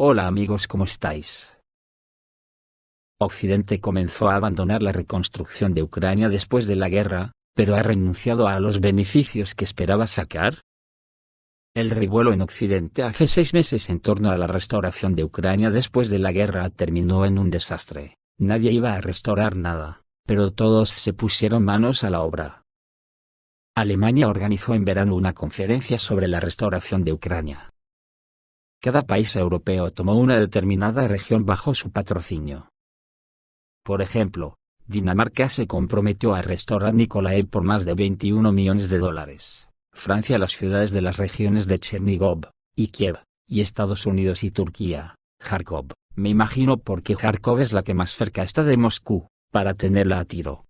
Hola amigos, ¿cómo estáis? Occidente comenzó a abandonar la reconstrucción de Ucrania después de la guerra, pero ha renunciado a los beneficios que esperaba sacar. El revuelo en Occidente hace 6 meses en torno a la restauración de Ucrania después de la guerra terminó en un desastre. Nadie iba a restaurar nada, pero todos se pusieron manos a la obra. Alemania organizó en verano una conferencia sobre la restauración de Ucrania. Cada país europeo tomó una determinada región bajo su patrocinio. Por ejemplo, Dinamarca se comprometió a restaurar Nikolaev por más de 21 millones de dólares, Francia las ciudades de las regiones de Chernigov y Kiev, y Estados Unidos y Turquía, Kharkov, me imagino porque Kharkov es la que más cerca está de Moscú, para tenerla a tiro.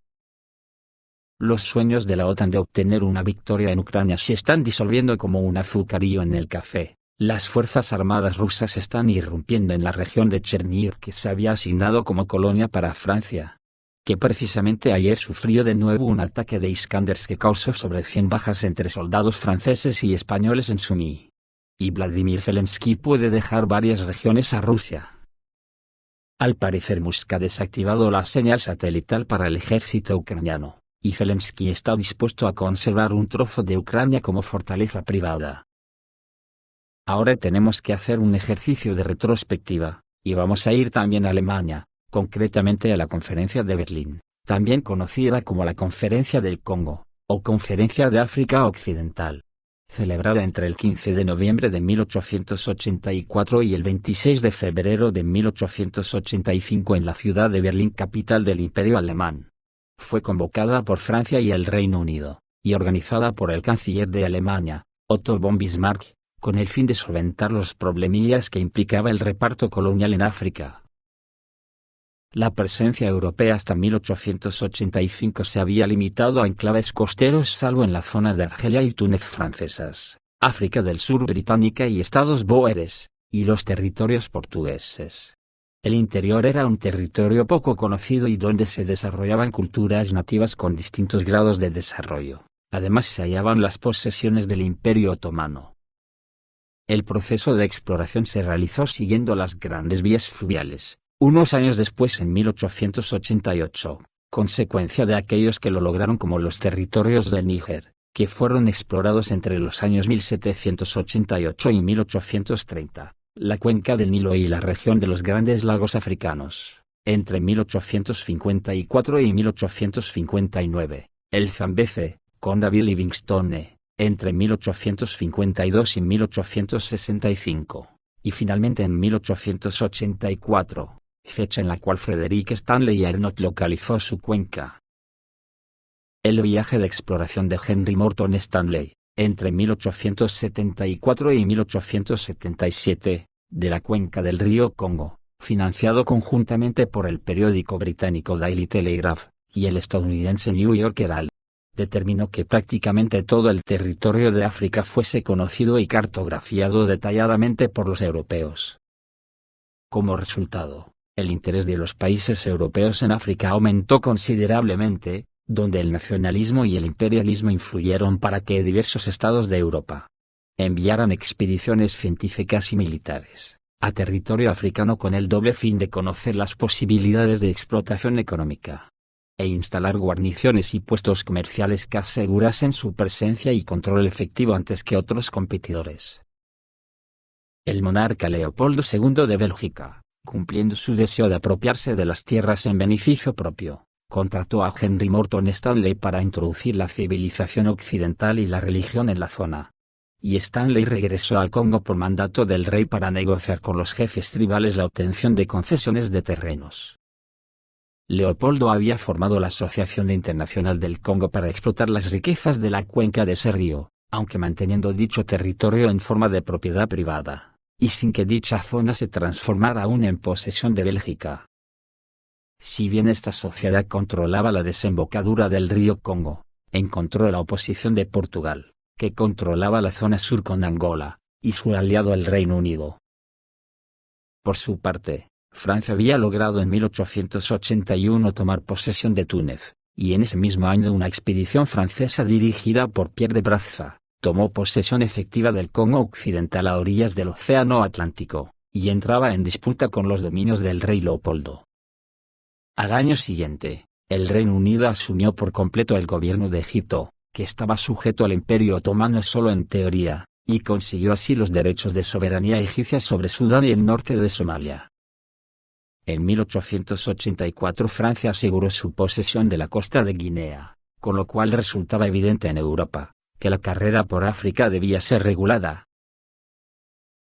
Los sueños de la OTAN de obtener una victoria en Ucrania se están disolviendo como un azucarillo en el café. Las fuerzas armadas rusas están irrumpiendo en la región de Chernihiv que se había asignado como colonia para Francia, que precisamente ayer sufrió de nuevo un ataque de Iskanders que causó sobre 100 bajas entre soldados franceses y españoles en Sumy. Y Vladimir Zelensky puede dejar varias regiones a Rusia. Al parecer Moscú ha desactivado la señal satelital para el ejército ucraniano, y Zelensky está dispuesto a conservar un trozo de Ucrania como fortaleza privada. Ahora tenemos que hacer un ejercicio de retrospectiva, y vamos a ir también a Alemania, concretamente a la Conferencia de Berlín, también conocida como la Conferencia del Congo, o Conferencia de África Occidental, celebrada entre el 15 de noviembre de 1884 y el 26 de febrero de 1885 en la ciudad de Berlín, capital del Imperio Alemán. Fue convocada por Francia y el Reino Unido, y organizada por el canciller de Alemania, Otto von Bismarck, con el fin de solventar los problemillas que implicaba el reparto colonial en África. La presencia europea hasta 1885 se había limitado a enclaves costeros salvo en la zona de Argelia y Túnez francesas, África del Sur británica y estados bóeres, y los territorios portugueses. El interior era un territorio poco conocido y donde se desarrollaban culturas nativas con distintos grados de desarrollo. Además se hallaban las posesiones del Imperio Otomano. El proceso de exploración se realizó siguiendo las grandes vías fluviales, unos años después en 1888, consecuencia de aquellos que lo lograron como los territorios del Níger, que fueron explorados entre los años 1788 y 1830, la cuenca del Nilo y la región de los Grandes Lagos africanos, entre 1854 y 1859, el Zambeze, con David Livingstone, entre 1852 y 1865, y finalmente en 1884, fecha en la cual Frederick Stanley Arnott localizó su cuenca. El viaje de exploración de Henry Morton Stanley, entre 1874 y 1877, de la cuenca del río Congo, financiado conjuntamente por el periódico británico Daily Telegraph, y el estadounidense New York Herald, determinó que prácticamente todo el territorio de África fuese conocido y cartografiado detalladamente por los europeos. Como resultado, el interés de los países europeos en África aumentó considerablemente, donde el nacionalismo y el imperialismo influyeron para que diversos estados de Europa enviaran expediciones científicas y militares a territorio africano con el doble fin de conocer las posibilidades de explotación económica e instalar guarniciones y puestos comerciales que asegurasen su presencia y control efectivo antes que otros competidores. El monarca Leopoldo II de Bélgica, cumpliendo su deseo de apropiarse de las tierras en beneficio propio, contrató a Henry Morton Stanley para introducir la civilización occidental y la religión en la zona. Y Stanley regresó al Congo por mandato del rey para negociar con los jefes tribales la obtención de concesiones de terrenos. Leopoldo había formado la Asociación Internacional del Congo para explotar las riquezas de la cuenca de ese río, aunque manteniendo dicho territorio en forma de propiedad privada, y sin que dicha zona se transformara aún en posesión de Bélgica. Si bien esta sociedad controlaba la desembocadura del río Congo, encontró la oposición de Portugal, que controlaba la zona sur con Angola, y su aliado el Reino Unido. Por su parte, Francia había logrado en 1881 tomar posesión de Túnez, y en ese mismo año una expedición francesa dirigida por Pierre de Brazza, tomó posesión efectiva del Congo occidental a orillas del Océano Atlántico, y entraba en disputa con los dominios del rey Leopoldo. Al año siguiente, el Reino Unido asumió por completo el gobierno de Egipto, que estaba sujeto al Imperio Otomano solo en teoría, y consiguió así los derechos de soberanía egipcia sobre Sudán y el norte de Somalia. En 1884 Francia aseguró su posesión de la costa de Guinea, con lo cual resultaba evidente en Europa, que la carrera por África debía ser regulada.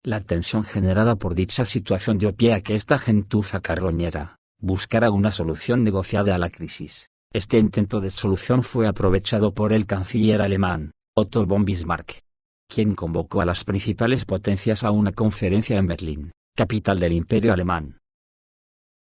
La tensión generada por dicha situación dio pie a que esta gentuza carroñera buscara una solución negociada a la crisis. Este intento de solución fue aprovechado por el canciller alemán, Otto von Bismarck, quien convocó a las principales potencias a una conferencia en Berlín, capital del Imperio alemán.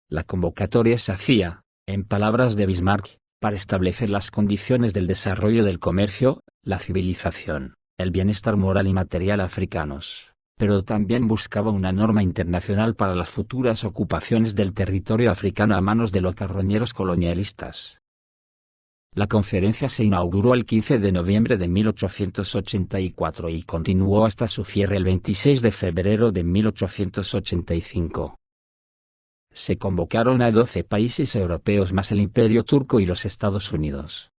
La convocatoria se hacía, en palabras de Bismarck, para establecer las condiciones del desarrollo del comercio, la civilización, el bienestar moral y material africanos, pero también buscaba una norma internacional para las futuras ocupaciones del territorio africano a manos de los carroñeros colonialistas. La conferencia se inauguró el 15 de noviembre de 1884 y continuó hasta su cierre el 26 de febrero de 1885. Se convocaron a 12 países europeos más el Imperio Turco y los Estados Unidos.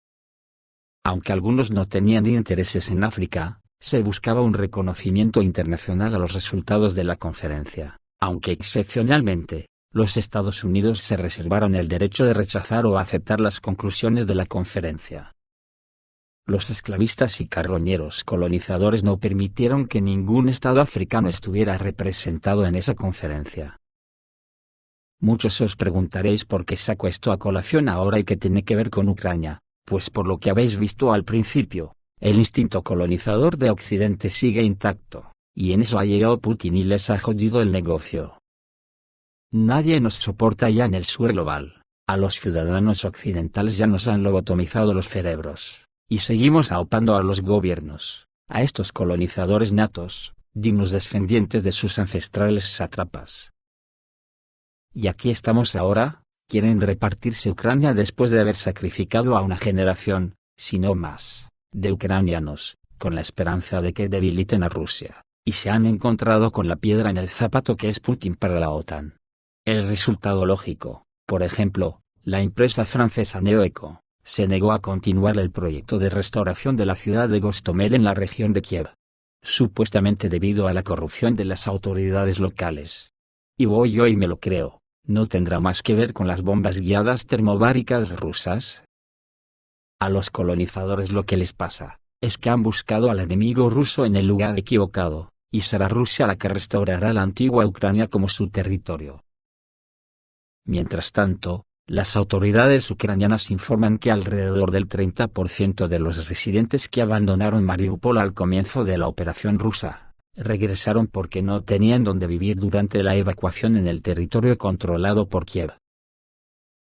Aunque algunos no tenían intereses en África, se buscaba un reconocimiento internacional a los resultados de la conferencia, aunque excepcionalmente, los Estados Unidos se reservaron el derecho de rechazar o aceptar las conclusiones de la conferencia. Los esclavistas y carroñeros colonizadores no permitieron que ningún estado africano estuviera representado en esa conferencia. Muchos os preguntaréis por qué saco esto a colación ahora y qué tiene que ver con Ucrania, pues por lo que habéis visto al principio, el instinto colonizador de Occidente sigue intacto, y en eso ha llegado Putin y les ha jodido el negocio. Nadie nos soporta ya en el sur global, a los ciudadanos occidentales ya nos han lobotomizado los cerebros, y seguimos aupando a los gobiernos, a estos colonizadores natos, dignos descendientes de sus ancestrales sátrapas. Y aquí estamos ahora, quieren repartirse Ucrania después de haber sacrificado a una generación, si no más, de ucranianos, con la esperanza de que debiliten a Rusia, y se han encontrado con la piedra en el zapato que es Putin para la OTAN. El resultado lógico, por ejemplo, la empresa francesa Neoeco, se negó a continuar el proyecto de restauración de la ciudad de Gostomel en la región de Kiev, supuestamente debido a la corrupción de las autoridades locales. Y voy yo y me lo creo. ¿No tendrá más que ver con las bombas guiadas termobáricas rusas? A los colonizadores lo que les pasa, es que han buscado al enemigo ruso en el lugar equivocado, y será Rusia la que restaurará la antigua Ucrania como su territorio. Mientras tanto, las autoridades ucranianas informan que alrededor del 30% de los residentes que abandonaron Mariupol al comienzo de la operación rusa, regresaron porque no tenían donde vivir durante la evacuación en el territorio controlado por Kiev.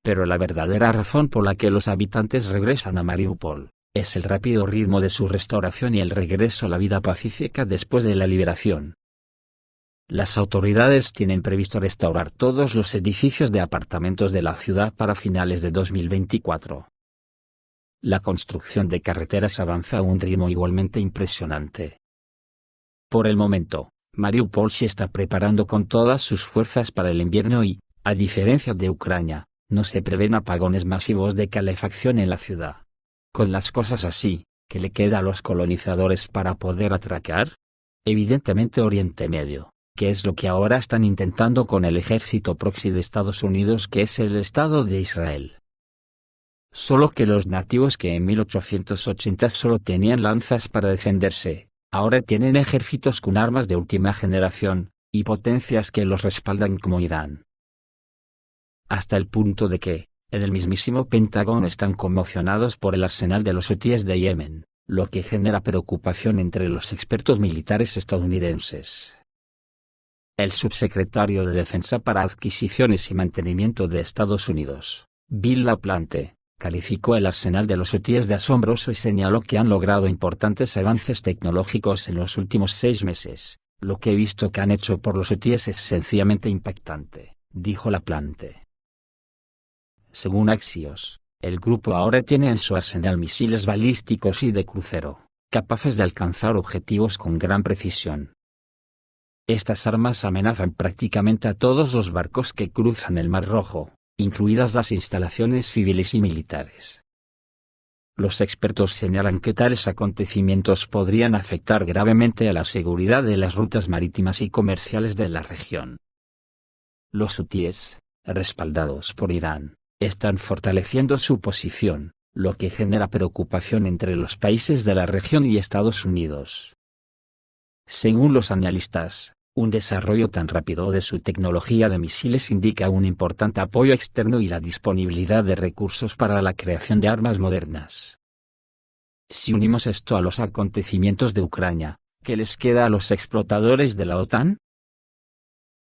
Pero la verdadera razón por la que los habitantes regresan a Mariupol, es el rápido ritmo de su restauración y el regreso a la vida pacífica después de la liberación. Las autoridades tienen previsto restaurar todos los edificios de apartamentos de la ciudad para finales de 2024. La construcción de carreteras avanza a un ritmo igualmente impresionante. Por el momento, Mariupol se está preparando con todas sus fuerzas para el invierno y, a diferencia de Ucrania, no se prevén apagones masivos de calefacción en la ciudad. Con las cosas así, ¿qué le queda a los colonizadores para poder atracar? Evidentemente Oriente Medio, que es lo que ahora están intentando con el ejército proxy de Estados Unidos, que es el Estado de Israel. Solo que los nativos que en 1880 solo tenían lanzas para defenderse, ahora tienen ejércitos con armas de última generación, y potencias que los respaldan como Irán. Hasta el punto de que, en el mismísimo Pentágono están conmocionados por el arsenal de los hutíes de Yemen, lo que genera preocupación entre los expertos militares estadounidenses. El subsecretario de Defensa para Adquisiciones y Mantenimiento de Estados Unidos, Bill LaPlante, calificó el arsenal de los hutíes de asombroso y señaló que han logrado importantes avances tecnológicos en los últimos 6 meses. Lo que he visto que han hecho por los hutíes es sencillamente impactante, dijo LaPlante. Según Axios, el grupo ahora tiene en su arsenal misiles balísticos y de crucero, capaces de alcanzar objetivos con gran precisión. Estas armas amenazan prácticamente a todos los barcos que cruzan el Mar Rojo, incluidas las instalaciones civiles y militares. Los expertos señalan que tales acontecimientos podrían afectar gravemente a la seguridad de las rutas marítimas y comerciales de la región. Los hutíes, respaldados por Irán, están fortaleciendo su posición, lo que genera preocupación entre los países de la región y Estados Unidos. Según los analistas, un desarrollo tan rápido de su tecnología de misiles indica un importante apoyo externo y la disponibilidad de recursos para la creación de armas modernas. Si unimos esto a los acontecimientos de Ucrania, ¿qué les queda a los explotadores de la OTAN?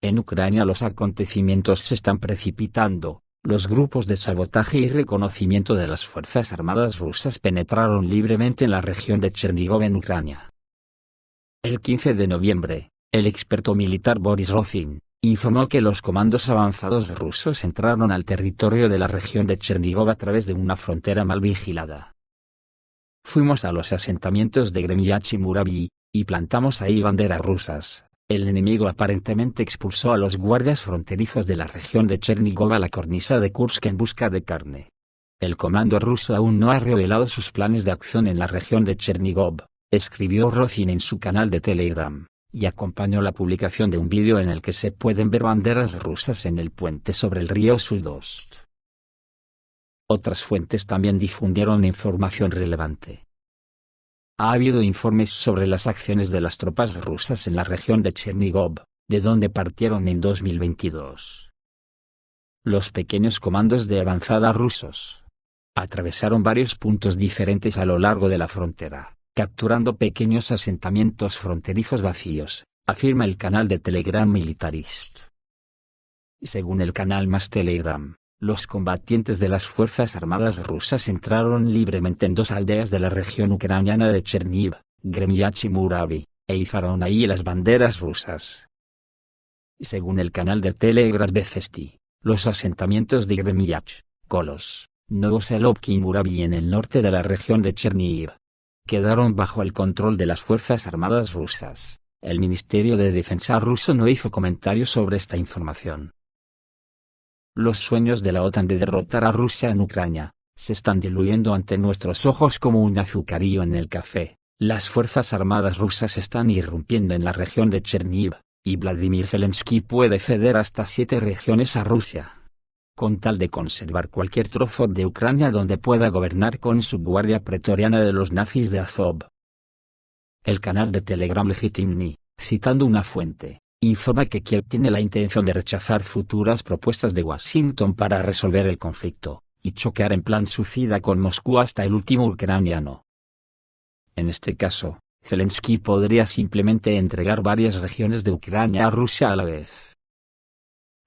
En Ucrania los acontecimientos se están precipitando. Los grupos de sabotaje y reconocimiento de las Fuerzas Armadas rusas penetraron libremente en la región de Chernigov en Ucrania. El 15 de noviembre, el experto militar Boris Rozin informó que los comandos avanzados rusos entraron al territorio de la región de Chernigov a través de una frontera mal vigilada. Fuimos a los asentamientos de Gremyach y Murabi, y plantamos ahí banderas rusas. El enemigo aparentemente expulsó a los guardias fronterizos de la región de Chernigov a la cornisa de Kursk en busca de carne. El comando ruso aún no ha revelado sus planes de acción en la región de Chernigov, escribió Rozin en su canal de Telegram, y acompañó la publicación de un vídeo en el que se pueden ver banderas rusas en el puente sobre el río Sudost. Otras fuentes también difundieron información relevante. Ha habido informes sobre las acciones de las tropas rusas en la región de Chernigov, de donde partieron en 2022. Los pequeños comandos de avanzada rusos atravesaron varios puntos diferentes a lo largo de la frontera, capturando pequeños asentamientos fronterizos vacíos, afirma el canal de Telegram Militarist. Según el canal más Telegram, los combatientes de las Fuerzas Armadas rusas entraron libremente en dos aldeas de la región ucraniana de Cherniv, Gremyach y Murabi, e izaron ahí las banderas rusas. Según el canal de Telegram Bezesti, los asentamientos de Gremyach, Kolos, Novoselovki y Murabi en el norte de la región de Cherniv quedaron bajo el control de las Fuerzas Armadas rusas. El Ministerio de Defensa ruso no hizo comentarios sobre esta información. Los sueños de la OTAN de derrotar a Rusia en Ucrania se están diluyendo ante nuestros ojos como un azucarillo en el café. Las Fuerzas Armadas rusas están irrumpiendo en la región de Cherniv, y Vladimir Zelensky puede ceder hasta 7 regiones a Rusia, con tal de conservar cualquier trozo de Ucrania donde pueda gobernar con su guardia pretoriana de los nazis de Azov. El canal de Telegram Legitimny, citando una fuente, informa que Kiev tiene la intención de rechazar futuras propuestas de Washington para resolver el conflicto, y chocar en plan suicida con Moscú hasta el último ucraniano. En este caso, Zelensky podría simplemente entregar varias regiones de Ucrania a Rusia a la vez.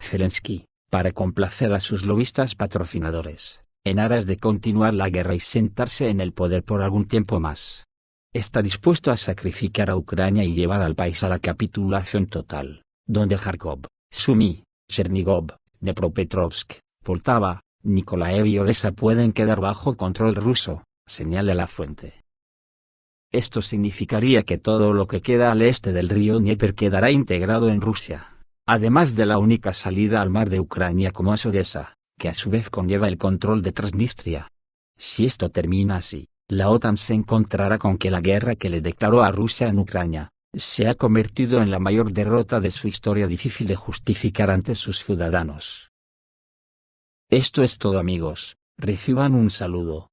Zelensky, para complacer a sus lobistas patrocinadores, en aras de continuar la guerra y sentarse en el poder por algún tiempo más, está dispuesto a sacrificar a Ucrania y llevar al país a la capitulación total, donde Kharkov, Sumy, Chernigov, Dnepropetrovsk, Poltava, Nikolaev y Odessa pueden quedar bajo control ruso, señala la fuente. Esto significaría que todo lo que queda al este del río Dnieper quedará integrado en Rusia, además de la única salida al mar de Ucrania como es Odessa, que a su vez conlleva el control de Transnistria. Si esto termina así, la OTAN se encontrará con que la guerra que le declaró a Rusia en Ucrania se ha convertido en la mayor derrota de su historia, difícil de justificar ante sus ciudadanos. Esto es todo, amigos. Reciban un saludo.